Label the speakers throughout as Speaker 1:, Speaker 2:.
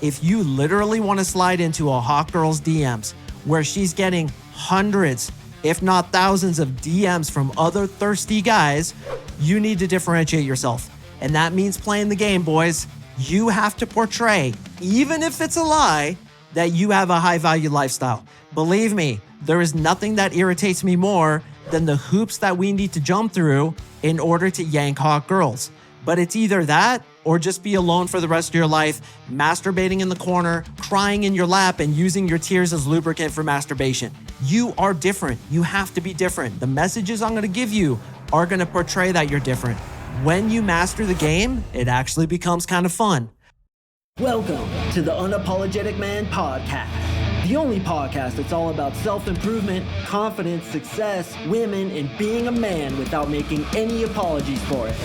Speaker 1: If you literally want to slide into a hot girl's DMs where she's getting hundreds, if not thousands of DMs from other thirsty guys, you need to differentiate yourself. And that means playing the game, boys. You have to portray, even if it's a lie, that you have a high value lifestyle. Believe me, there is nothing that irritates me more than the hoops that we need to jump through in order to yank hot girls. But it's either that or just be alone for the rest of your life, masturbating in the corner, crying in your lap, and using your tears as lubricant for masturbation. You are different. You have to be different. The messages I'm going to give you are going to portray that you're different. When you master the game, it actually becomes kind of fun.
Speaker 2: Welcome to the Unapologetic Man Podcast, the only podcast that's all about self-improvement, confidence, success, women, and being a man without making any apologies for it.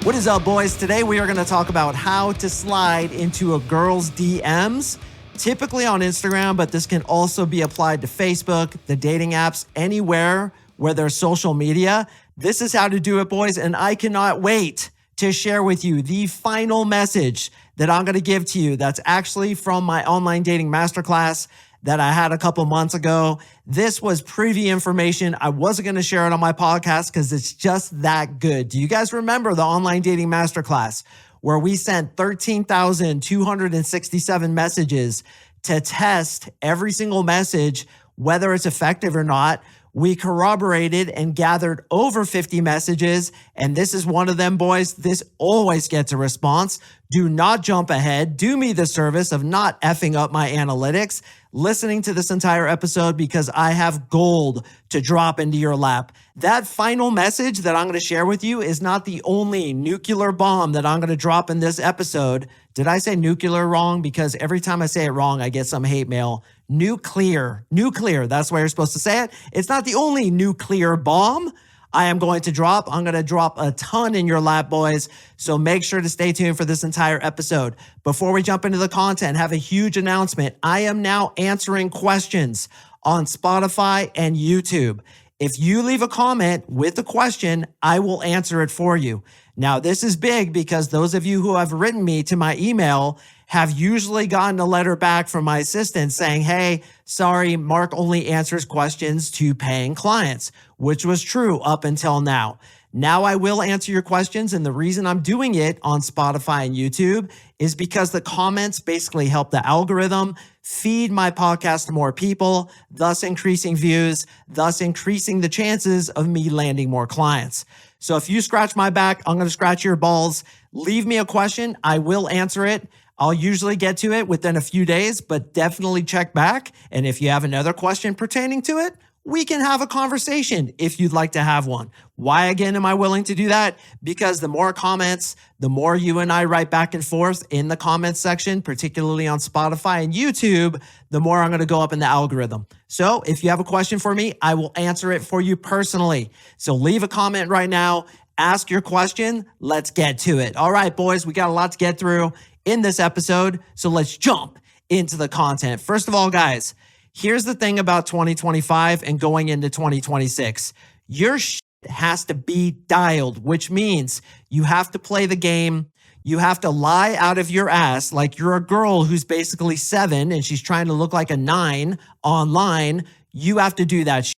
Speaker 1: What is up, boys? Today we are going to talk about how to slide into a girl's DMs, typically on Instagram, but this can also be applied to Facebook, the dating apps, anywhere where there's social media. This is how to do it, boys, and I cannot wait to share with you the final message that I'm going to give to you that's actually from my Online Dating Masterclass that I had a couple months ago. This was preview information. I wasn't going to share it on my podcast because it's just that good. Do you guys remember the Online Dating Masterclass where we sent 13,267 messages to test every single message, whether it's effective or not? We corroborated and gathered over 50 messages, and this is one of them, boys. This always gets a response. Do not jump ahead. Do me the service of not effing up my analytics, listening to this entire episode because I have gold to drop into your lap. That final message that I'm going to share with you is not the only nuclear bomb that I'm going to drop in this episode. Did I say nuclear wrong? Because every time I say it wrong, I get some hate mail. Nuclear. That's why you're supposed to say it. It's not the only nuclear bomb I am going to drop. I'm going to drop a ton in your lap, boys. So make sure to stay tuned for this entire episode. Before we jump into the content, have a huge announcement. I am now answering questions on Spotify and YouTube. If you leave a comment with a question, I will answer it for you. Now, this is big because those of you who have written me to my email have usually gotten a letter back from my assistant saying, hey, sorry, Mark only answers questions to paying clients, which was true up until now. Now I will answer your questions, and the reason I'm doing it on Spotify and YouTube is because the comments basically help the algorithm feed my podcast to more people, thus increasing views, thus increasing the chances of me landing more clients. So if you scratch my back, I'm going to scratch your balls. Leave me a question. I will answer it. I'll usually get to it within a few days, but definitely check back. And if you have another question pertaining to it, we can have a conversation if you'd like to have one. Why again am I willing to do that? Because the more comments, the more you and I write back and forth in the comments section, particularly on Spotify and YouTube, the more I'm going to go up in the algorithm. So if you have a question for me, I will answer it for you personally. So leave a comment right now. Ask your question. Let's get to it. All right, boys, we got a lot to get through in this episode. So let's jump into the content. First of all, guys, here's the thing about 2025 and going into 2026. Your shit has to be dialed, which means you have to play the game. You have to lie out of your ass like you're a girl who's basically 7 and she's trying to look like a 9 online. You have to do that shit.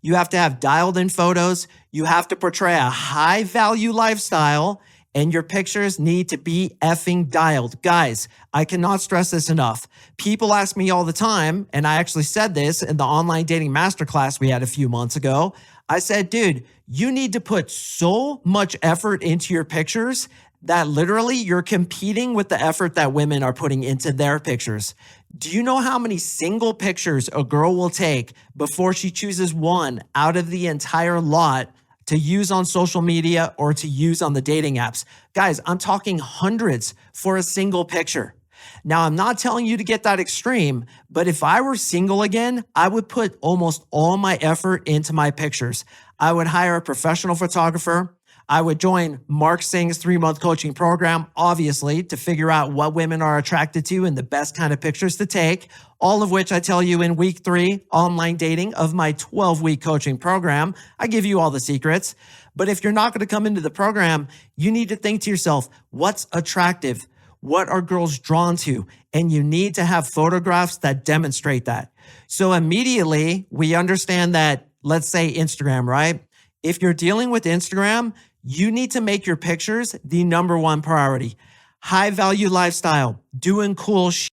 Speaker 1: You have to have dialed in photos. You have to portray a high value lifestyle, and your pictures need to be effing dialed. Guys, I cannot stress this enough. People ask me all the time, and I actually said this in the Online Dating Masterclass we had a few months ago. I said, dude, you need to put so much effort into your pictures that literally you're competing with the effort that women are putting into their pictures. Do you know how many single pictures a girl will take before she chooses one out of the entire lot to use on social media or to use on the dating apps? Guys, I'm talking hundreds for a single picture. Now, I'm not telling you to get that extreme, but if I were single again, I would put almost all my effort into my pictures. I would hire a professional photographer. I would join Mark Singh's 3-month coaching program, obviously, to figure out what women are attracted to and the best kind of pictures to take, all of which I tell you in week 3, online dating of my 12-week coaching program. I give you all the secrets. But if you're not going to come into the program, you need to think to yourself, what's attractive? What are girls drawn to? And you need to have photographs that demonstrate that. So immediately we understand that, let's say Instagram, right? If you're dealing with Instagram, you need to make your pictures the number one priority. High value lifestyle, doing cool shit,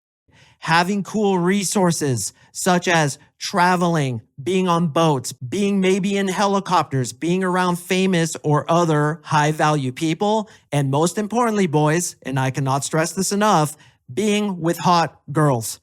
Speaker 1: having cool resources such as traveling, being on boats, being maybe in helicopters, being around famous or other high value people. And most importantly, boys, and I cannot stress this enough, being with hot girls.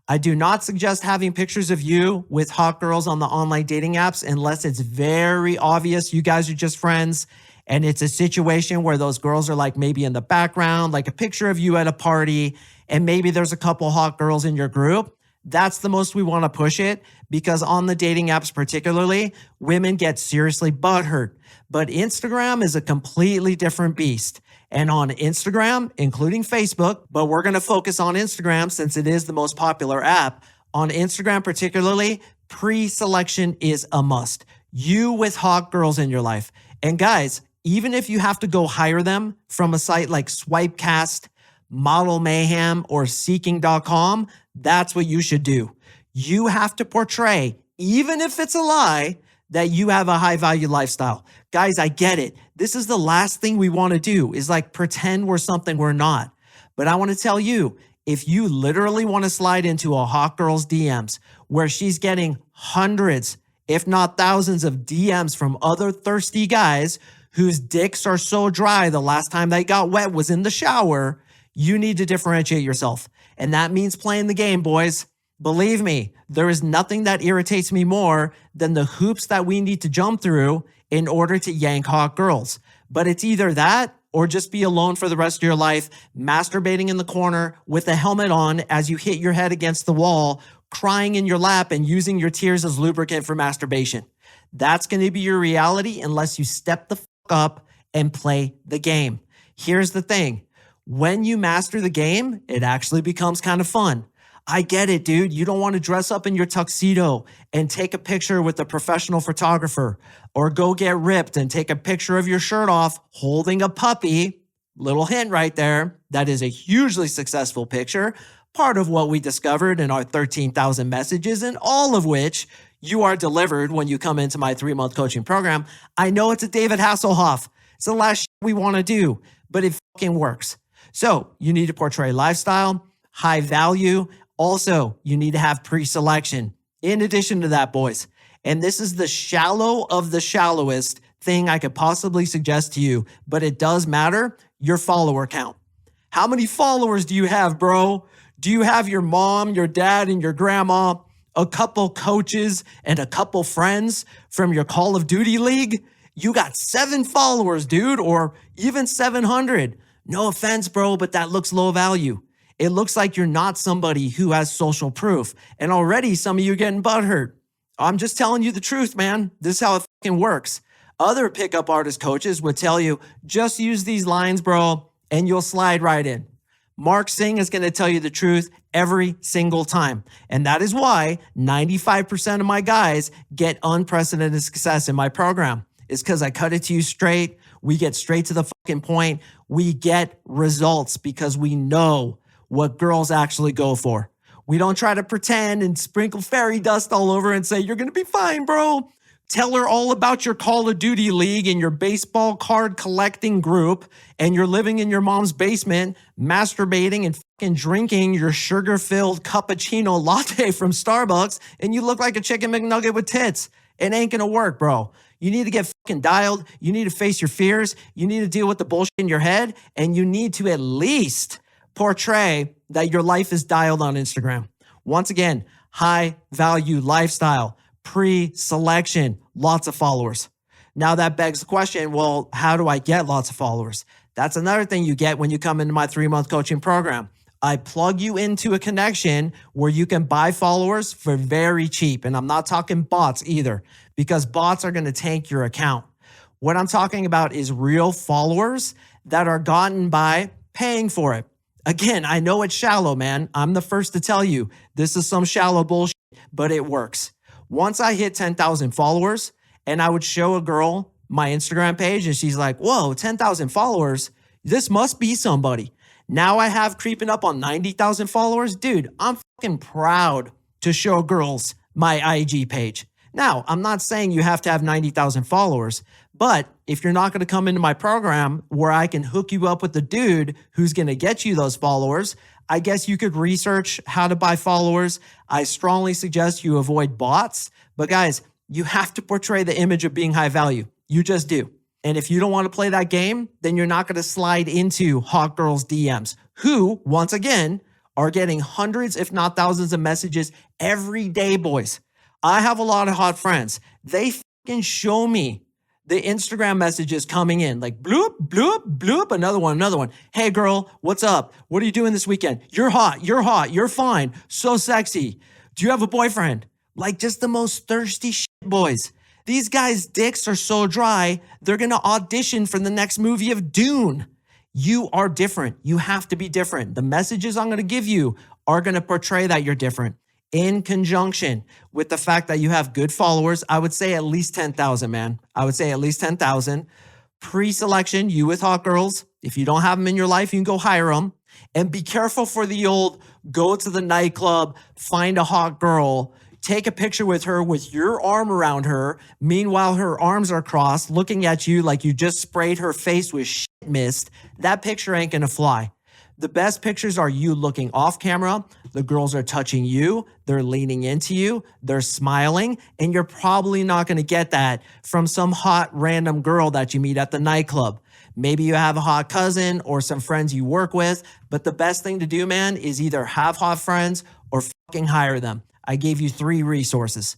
Speaker 1: I do not suggest having pictures of you with hot girls on the online dating apps unless it's very obvious you guys are just friends and it's a situation where those girls are like maybe in the background, like a picture of you at a party, and maybe there's a couple hot girls in your group. That's the most we want to push it because on the dating apps particularly, women get seriously butthurt. But Instagram is a completely different beast. And on Instagram, including Facebook, but we're going to focus on Instagram since it is the most popular app. On Instagram particularly, pre-selection is a must. You with hot girls in your life. And guys, even if you have to go hire them from a site like Swipecast, Model Mayhem, or Seeking.com, that's what you should do. You have to portray, even if it's a lie, that you have a high value lifestyle. Guys, I get it. This is the last thing we want to do is like pretend we're something we're not. But I want to tell you, if you literally want to slide into a hot girl's DMs where she's getting hundreds, if not thousands of DMs from other thirsty guys whose dicks are so dry the last time they got wet was in the shower, you need to differentiate yourself. And that means playing the game, boys. Believe me, there is nothing that irritates me more than the hoops that we need to jump through in order to yank hot girls. But it's either that or just be alone for the rest of your life, masturbating in the corner with a helmet on as you hit your head against the wall, crying in your lap and using your tears as lubricant for masturbation. That's going to be your reality unless you step the fuck up and play the game. Here's the thing. When you master the game, it actually becomes kind of fun. I get it, dude. You don't want to dress up in your tuxedo and take a picture with a professional photographer or go get ripped and take a picture of your shirt off holding a puppy. Little hint right there. That is a hugely successful picture. Part of what we discovered in our 13,000 messages, and all of which you are delivered when you come into my 3-month coaching program. I know it's a David Hasselhoff. It's the last shit we want to do, but it fucking works. So you need to portray lifestyle, high value. Also, you need to have pre-selection. In addition to that, boys, and this is the shallow of the shallowest thing I could possibly suggest to you, but it does matter, your follower count. How many followers do you have, bro? Do you have your mom, your dad, and your grandma, a couple coaches, and a couple friends from your Call of Duty league? You got 7 followers, dude, or even 700. No offense, bro, but that looks low value. It looks like you're not somebody who has social proof. And already some of you are getting butthurt. I'm just telling you the truth, man. This is how it fucking works. Other pickup artist coaches would tell you, just use these lines, bro, and you'll slide right in. Mark Singh is going to tell you the truth every single time. And that is why 95% of my guys get unprecedented success in my program. It's because I cut it to you straight. We get straight to the fucking point. We get results because we know what girls actually go for. We don't try to pretend and sprinkle fairy dust all over and say, you're going to be fine, bro. Tell her all about your Call of Duty league and your baseball card collecting group, and you're living in your mom's basement, masturbating and fucking drinking your sugar-filled cappuccino latte from Starbucks, and you look like a chicken McNugget with tits. It ain't going to work, bro. You need to get fucking dialed. You need to face your fears. You need to deal with the bullshit in your head, and you need to at least portray that your life is dialed on Instagram. Once again, high value lifestyle, pre-selection, lots of followers. Now that begs the question, well, how do I get lots of followers? That's another thing you get when you come into my 3-month coaching program. I plug you into a connection where you can buy followers for very cheap. And I'm not talking bots either, because bots are going to tank your account. What I'm talking about is real followers that are gotten by paying for it. Again, I know it's shallow, man. I'm the first to tell you this is some shallow bullshit, but it works. Once I hit 10,000 followers and I would show a girl my Instagram page and she's like, whoa, 10,000 followers. This must be somebody. Now I have creeping up on 90,000 followers. Dude, I'm fucking proud to show girls my IG page. Now, I'm not saying you have to have 90,000 followers, but if you're not going to come into my program where I can hook you up with the dude who's going to get you those followers, I guess you could research how to buy followers. I strongly suggest you avoid bots. But guys, you have to portray the image of being high value. You just do. And if you don't want to play that game, then you're not going to slide into hot girls' DMs, who, once again, are getting hundreds, if not thousands of messages every day, boys. I have a lot of hot friends. They fucking show me the Instagram messages coming in like bloop, bloop, bloop, another one. Hey girl, what's up? What are you doing this weekend? You're hot, you're fine, so sexy. Do you have a boyfriend? Like just the most thirsty shit, boys. These guys' dicks are so dry, they're gonna audition for the next movie of Dune. You are different. You have to be different. The messages I'm gonna give you are gonna portray that you're different. In conjunction with the fact that you have good followers, I would say at least 10,000, man. I would say at least 10,000. Pre-selection, you with hot girls. If you don't have them in your life, you can go hire them. And be careful for the old go to the nightclub, find a hot girl, take a picture with her with your arm around her. Meanwhile, her arms are crossed, looking at you like you just sprayed her face with shit mist. That picture ain't gonna fly. The best pictures are you looking off camera. The girls are touching you. They're leaning into you. They're smiling. And you're probably not going to get that from some hot random girl that you meet at the nightclub. Maybe you have a hot cousin or some friends you work with. But the best thing to do, man, is either have hot friends or fucking hire them. I gave you 3 resources.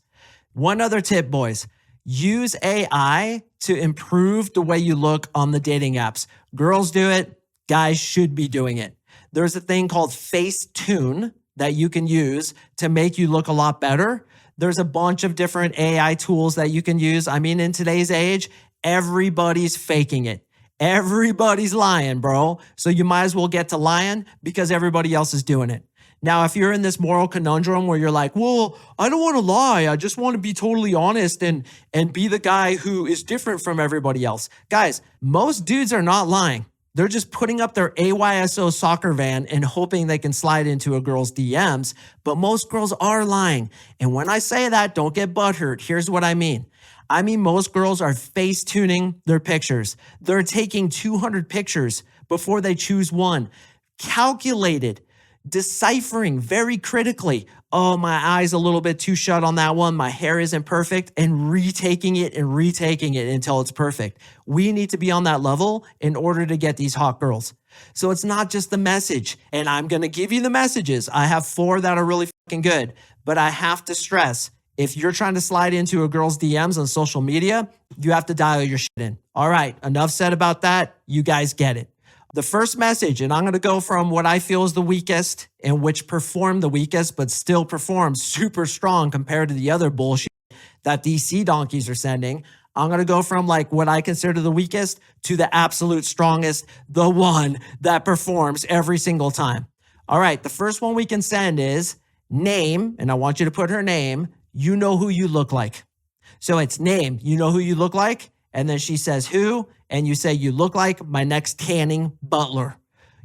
Speaker 1: One other tip, boys. Use AI to improve the way you look on the dating apps. Girls do it. Guys should be doing it. There's a thing called Facetune that you can use to make you look a lot better. There's a bunch of different AI tools that you can use. I mean, in today's age, everybody's faking it. Everybody's lying, bro. So you might as well get to lying because everybody else is doing it. Now, if you're in this moral conundrum where you're like, well, I don't want to lie. I just want to be totally honest and be the guy who is different from everybody else. Guys, most dudes are not lying. They're just putting up their AYSO soccer van and hoping they can slide into a girl's DMs, but most girls are lying. And when I say that, don't get butthurt. Here's what I mean. I mean, most girls are face tuning their pictures. They're taking 200 pictures before they choose one. Calculated, deciphering very critically. Oh, my eye's a little bit too shut on that one. My hair isn't perfect, and retaking it until it's perfect. We need to be on that level in order to get these hot girls. So it's not just the message, and I'm going to give you the messages. I have 4 that are really fucking good, but I have to stress, if you're trying to slide into a girl's DMs on social media, you have to dial your shit in. All right, enough said about that. You guys get it. The first message, and I'm going to go from what I feel is the weakest and which performed the weakest, but still performs super strong compared to the other bullshit that these sea donkeys are sending. I'm going to go from like what I consider the weakest to the absolute strongest, the one that performs every single time. All right, the first one we can send is name, and I want you to put her name. You know who you look like. So it's name, you know who you look like, and then she says who, and you say, you look like my next tanning butler.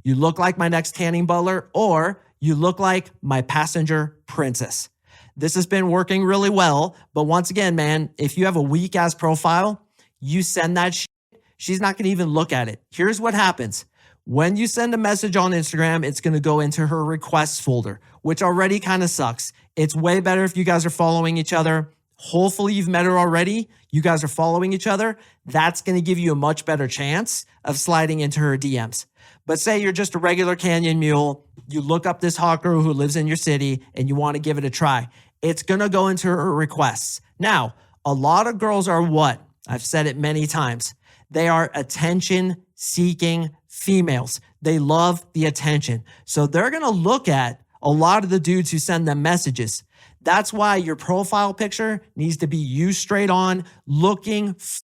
Speaker 1: You look like my next tanning butler, or you look like my passenger princess. This has been working really well. But once again, man, if you have a weak ass profile, you send that shit, she's not going to even look at it. Here's what happens. When you send a message on Instagram, it's going to go into her requests folder, which already kind of sucks. It's way better if you guys are following each other. Hopefully you've met her already. You guys are following each other. That's going to give you a much better chance of sliding into her DMs. But say you're just a regular canyon mule. You look up this hot girl who lives in your city and you want to give it a try. It's going to go into her requests. Now, a lot of girls are what? I've said it many times. They are attention-seeking females. They love the attention. So they're going to look at a lot of the dudes who send them messages. That's why your profile picture needs to be you straight on, looking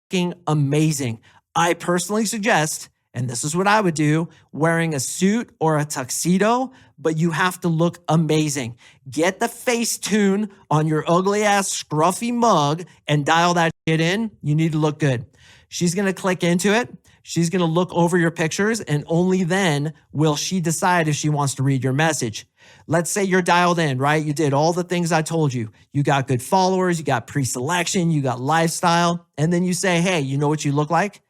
Speaker 1: fucking amazing. I personally suggest, and this is what I would do, wearing a suit or a tuxedo, but you have to look amazing. Get the Facetune on your ugly ass scruffy mug and dial that shit in. You need to look good. She's going to click into it. She's going to look over your pictures, and only then will she decide if she wants to read your message. Let's say you're dialed in, right? You did all the things I told you. You got good followers, you got pre-selection, you got lifestyle, and then you say, hey, you know what you look like?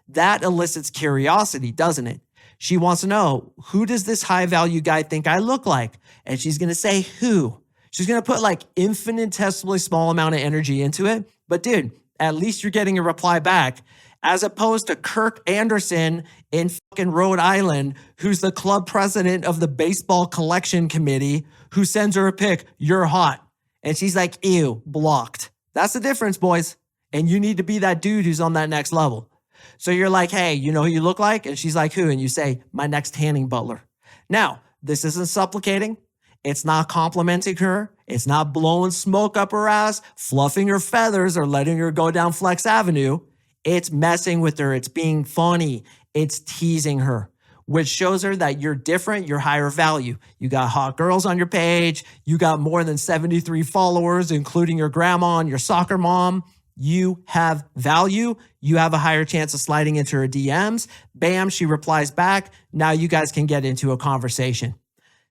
Speaker 1: That elicits curiosity, doesn't it? She wants to know, who does this high value guy think I look like? And she's going to say, who? She's going to put like infinitesimally small amount of energy into it. But dude, at least you're getting a reply back, as opposed to Kirk Anderson in fucking Rhode Island, who's the club president of the baseball collection committee, who sends her a pic, you're hot. And she's like, ew, blocked. That's the difference, boys. And you need to be that dude who's on that next level. So you're like, hey, you know who you look like? And she's like, who? And you say, my next tanning butler. Now, this isn't supplicating. It's not complimenting her. It's not blowing smoke up her ass, fluffing her feathers, or letting her go down Flex Avenue. It's messing with her. It's being funny. It's teasing her, which shows her that you're different, you're higher value. You got hot girls on your page. You got more than 73 followers, including your grandma and your soccer mom. You have value. You have a higher chance of sliding into her DMs. Bam, she replies back. Now you guys can get into a conversation.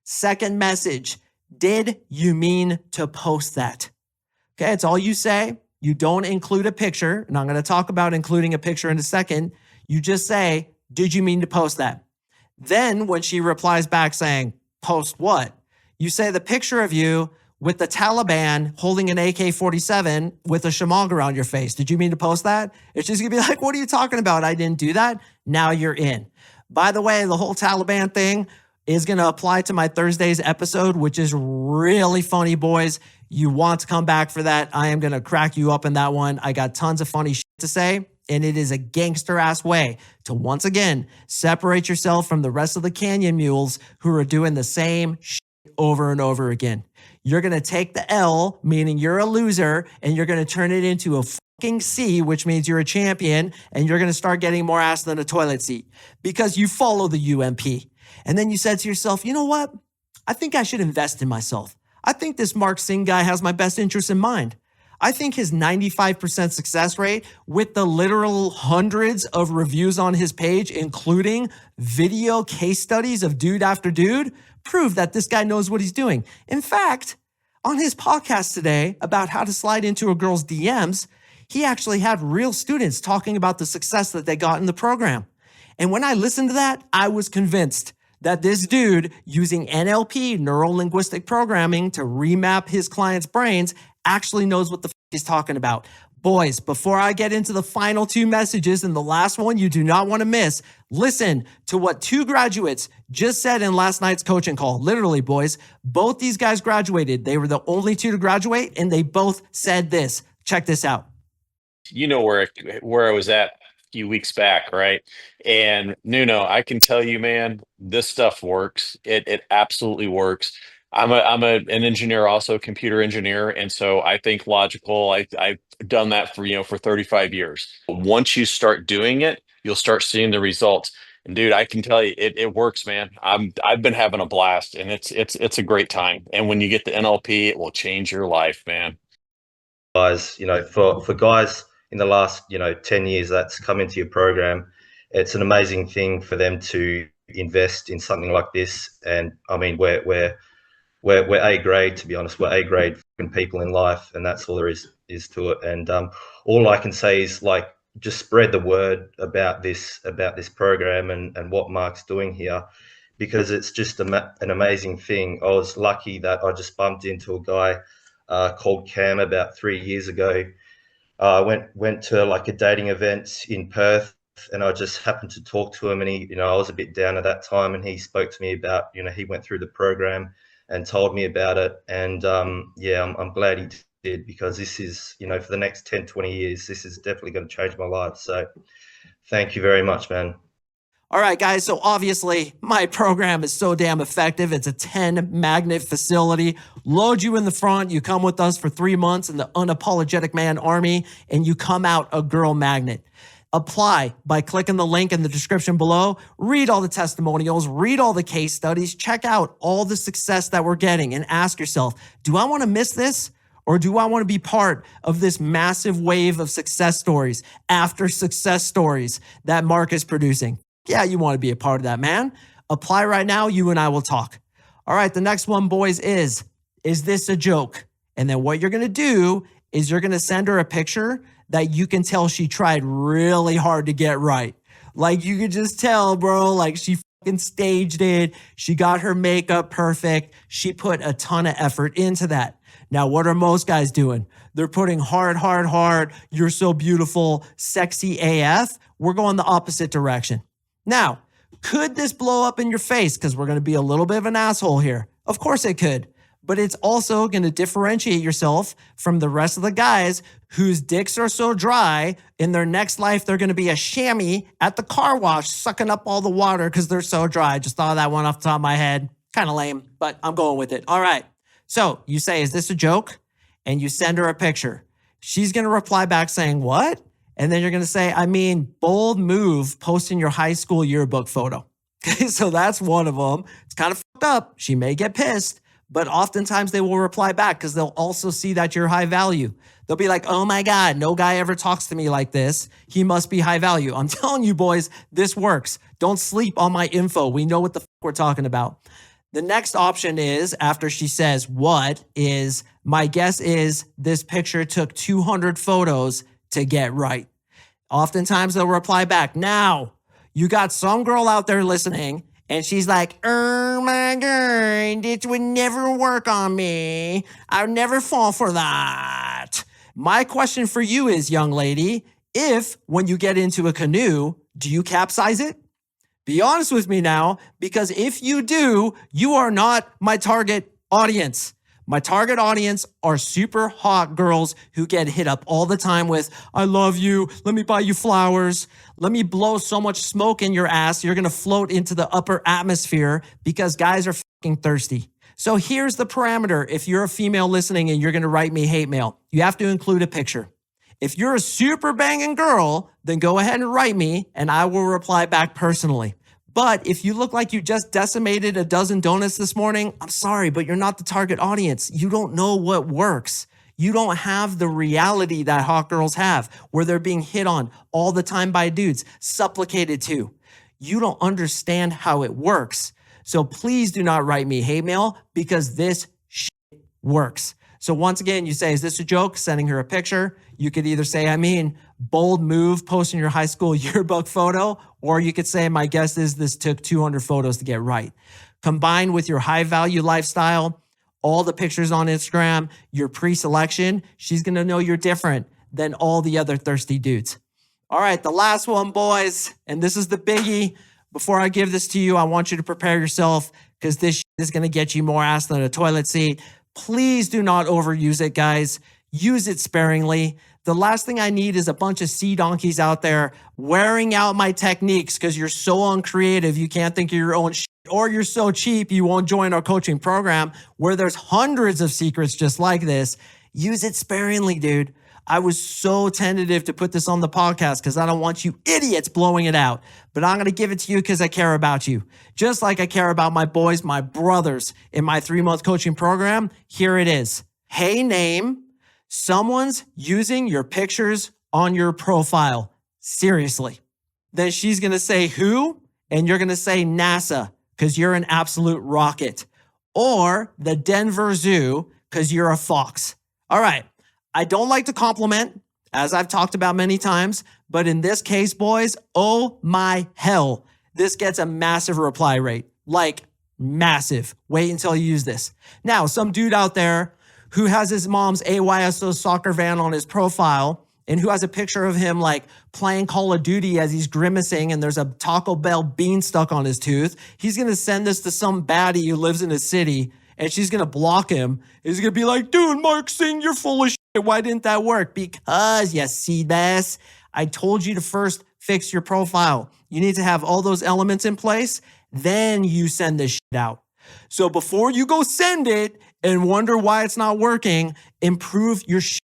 Speaker 1: Second message, did you mean to post that? Okay, it's all you say. You don't include a picture, and I'm going to talk about including a picture in a second. You just say, did you mean to post that? Then when she replies back saying, post what? You say the picture of you with the Taliban holding an AK-47 with a shamag around your face. Did you mean to post that? It's just going to be like, what are you talking about? I didn't do that. Now you're in. By the way, the whole Taliban thing is going to apply to my Thursday's episode, which is really funny, boys. You want to come back for that. I am going to crack you up in that one. I got tons of funny shit to say, and it is a gangster ass way to once again separate yourself from the rest of the canyon mules who are doing the same shit over and over again. You're going to take the L, meaning you're a loser, and you're going to turn it into a fucking C, which means you're a champion, and you're going to start getting more ass than a toilet seat because you follow the UMP. And then you said to yourself, you know what? I think I should invest in myself. I think this Mark Singh guy has my best interest in mind. I think his 95% success rate with the literal hundreds of reviews on his page, including video case studies of dude after dude, prove that this guy knows what he's doing. In fact, on his podcast today about how to slide into a girl's DMs, he actually had real students talking about the success that they got in the program. And when I listened to that, I was convinced that this dude using NLP, neuro-linguistic programming, to remap his clients' brains actually knows what the he's talking about. Boys, before I get into the final two messages and the last one you do not want to miss, listen to what two graduates just said in last night's coaching call. Literally, boys, both these guys graduated. They were the only two to graduate, and they both said this. Check this out.
Speaker 3: You know where I was at few weeks back, right? And Nuno, I can tell you, man, this stuff works. It absolutely works. I'm an engineer, also a computer engineer, and so I think logical. I've done that for 35 years. Once you start doing it, you'll start seeing the results. And dude, I can tell you, it works, man. I've been having a blast, and it's a great time. And when you get the NLP, it will change your life, man.
Speaker 4: Guys, for guys in the last 10 years that's come into your program, it's an amazing thing for them to invest in something like this. And I mean, we're A grade, to be honest. We're A grade people in life, and that's all there is to it. And all I can say is, like, just spread the word about this program and what Mark's doing here, because it's just an amazing thing. I was lucky that I just bumped into a guy called Cam about 3 years ago. I went to like a dating event in Perth, and I just happened to talk to him, and he, I was a bit down at that time, and he spoke to me about, he went through the program and told me about it. And I'm glad he did, because this is, for the next 10, 20 years, this is definitely going to change my life. So thank you very much, man.
Speaker 1: All right, guys. So obviously my program is so damn effective. It's a 10 magnet facility. Load you in the front. You come with us for 3 months in the Unapologetic Man Army, and you come out a girl magnet. Apply by clicking the link in the description below. Read all the testimonials, read all the case studies, check out all the success that we're getting, and ask yourself, do I want to miss this? Or do I want to be part of this massive wave of success stories after success stories that Mark is producing? Yeah, you want to be a part of that, man. Apply right now. You and I will talk. All right, the next one, boys, is this a joke? And then what you're going to do is you're going to send her a picture that you can tell she tried really hard to get right. Like you could just tell, bro, like she fucking staged it. She got her makeup perfect. She put a ton of effort into that. Now, what are most guys doing? They're putting hard. You're so beautiful, sexy AF. We're going the opposite direction. Now, could this blow up in your face? Because we're going to be a little bit of an asshole here. Of course it could. But it's also going to differentiate yourself from the rest of the guys whose dicks are so dry, in their next life, they're going to be a chamois at the car wash, sucking up all the water because they're so dry. I just thought of that one off the top of my head. Kind of lame, but I'm going with it. All right. So you say, is this a joke? And you send her a picture. She's going to reply back saying, what? And then you're going to say, I mean, bold move posting your high school yearbook photo. Okay, so that's one of them. It's kind of fucked up. She may get pissed, but oftentimes they will reply back because they'll also see that you're high value. They'll be like, oh my God, no guy ever talks to me like this. He must be high value. I'm telling you, boys, this works. Don't sleep on my info. We know what the fuck we're talking about. The next option is, after she says, what is, my guess is this picture took 200 photos to get right. Oftentimes they'll reply back. Now, you got some girl out there listening and she's like, oh my God, it would never work on me. I would never fall for that. My question for you is, young lady, if when you get into a canoe, do you capsize it? Be honest with me now, because if you do, you are not my target audience. My target audience are super hot girls who get hit up all the time with, I love you, let me buy you flowers, let me blow so much smoke in your ass, you're going to float into the upper atmosphere, because guys are fucking thirsty. So here's the parameter. If you're a female listening and you're going to write me hate mail, you have to include a picture. If you're a super banging girl, then go ahead and write me and I will reply back personally. But if you look like you just decimated a dozen donuts this morning, I'm sorry, but you're not the target audience. You don't know what works. You don't have the reality that hot girls have, where they're being hit on all the time by dudes, supplicated to. You don't understand how it works. So please do not write me hate mail, because this shit works. So once again, you say, is this a joke? Sending her a picture. You could either say, I mean, bold move, posting your high school yearbook photo, or you could say, my guess is this took 200 photos to get right. Combined with your high value lifestyle, all the pictures on Instagram, your pre-selection, she's going to know you're different than all the other thirsty dudes. All right, the last one, boys, and this is the biggie. Before I give this to you, I want you to prepare yourself, because this shit is going to get you more ass than a toilet seat. Please do not overuse it, guys. Use it sparingly. The last thing I need is a bunch of sea donkeys out there wearing out my techniques because you're so uncreative you can't think of your own shit, or you're so cheap you won't join our coaching program where there's hundreds of secrets just like this. Use it sparingly, dude. I was so tentative to put this on the podcast because I don't want you idiots blowing it out. But I'm going to give it to you because I care about you. Just like I care about my boys, my brothers in my 3-month coaching program. Here it is. Hey, name. Someone's using your pictures on your profile. Seriously. Then she's going to say who? And you're going to say NASA because you're an absolute rocket. Or the Denver Zoo because you're a fox. All right. I don't like to compliment, as I've talked about many times, but in this case, boys, oh my hell, this gets a massive reply rate. Like massive. Wait until you use this. Now, some dude out there who has his mom's AYSO soccer van on his profile and who has a picture of him like playing Call of Duty as he's grimacing and there's a Taco Bell bean stuck on his tooth, he's going to send this to some baddie who lives in a city and she's going to block him. He's going to be like, dude, Mark Singh, you're full of shit. Why didn't that work? Because, you see this? I told you to first fix your profile. You need to have all those elements in place. Then you send this shit out. So before you go send it and wonder why it's not working, improve your shit,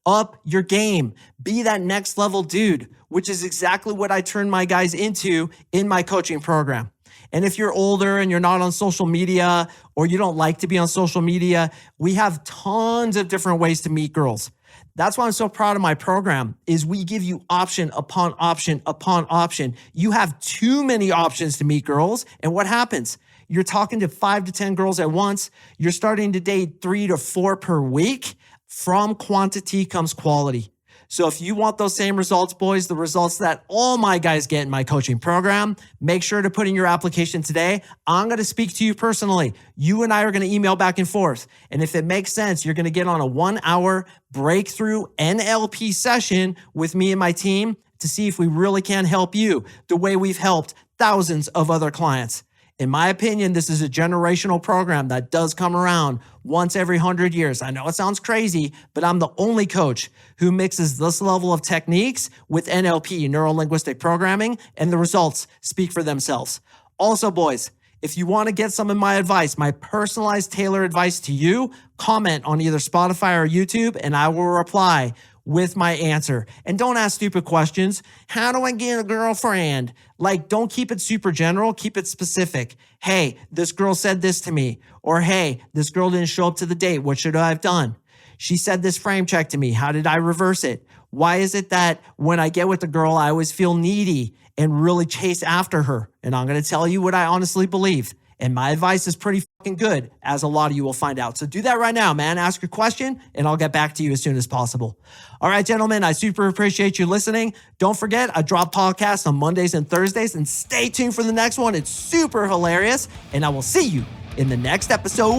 Speaker 1: up your game, be that next level dude, which is exactly what I turn my guys into in my coaching program. And if you're older and you're not on social media or you don't like to be on social media, we have tons of different ways to meet girls. That's why I'm so proud of my program is we give you option upon option upon option. You have too many options to meet girls. And what happens? You're talking to 5 to 10 girls at once. You're starting to date 3 to 4 per week. From quantity comes quality. So if you want those same results, boys, the results that all my guys get in my coaching program, make sure to put in your application today. I'm going to speak to you personally. You and I are going to email back and forth. And if it makes sense, you're going to get on a 1-hour breakthrough NLP session with me and my team to see if we really can help you the way we've helped thousands of other clients. In my opinion, this is a generational program that does come around once every 100 years. I know it sounds crazy, but I'm the only coach who mixes this level of techniques with NLP, neuro-linguistic programming, and the results speak for themselves. Also, boys, if you want to get some of my advice, my personalized tailored advice to you, comment on either Spotify or YouTube, and I will reply with my answer. And don't ask stupid questions. How do I get a girlfriend? Like, don't keep it super general. Keep it specific. Hey, this girl said this to me. Or, hey, this girl didn't show up to the date. What should I have done? She said this frame check to me. How did I reverse it? Why is it that when I get with the girl, I always feel needy and really chase after her? And I'm going to tell you what I honestly believe. And my advice is pretty fucking good, as a lot of you will find out. So do that right now, man. Ask your question, and I'll get back to you as soon as possible. All right, gentlemen, I super appreciate you listening. Don't forget, I drop podcasts on Mondays and Thursdays, and stay tuned for the next one. It's super hilarious, and I will see you in the next episode.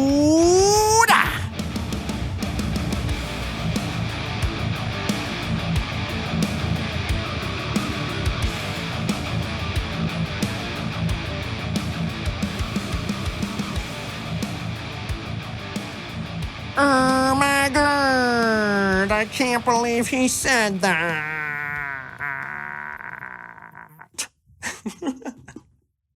Speaker 1: Oh my God, I can't believe he said that.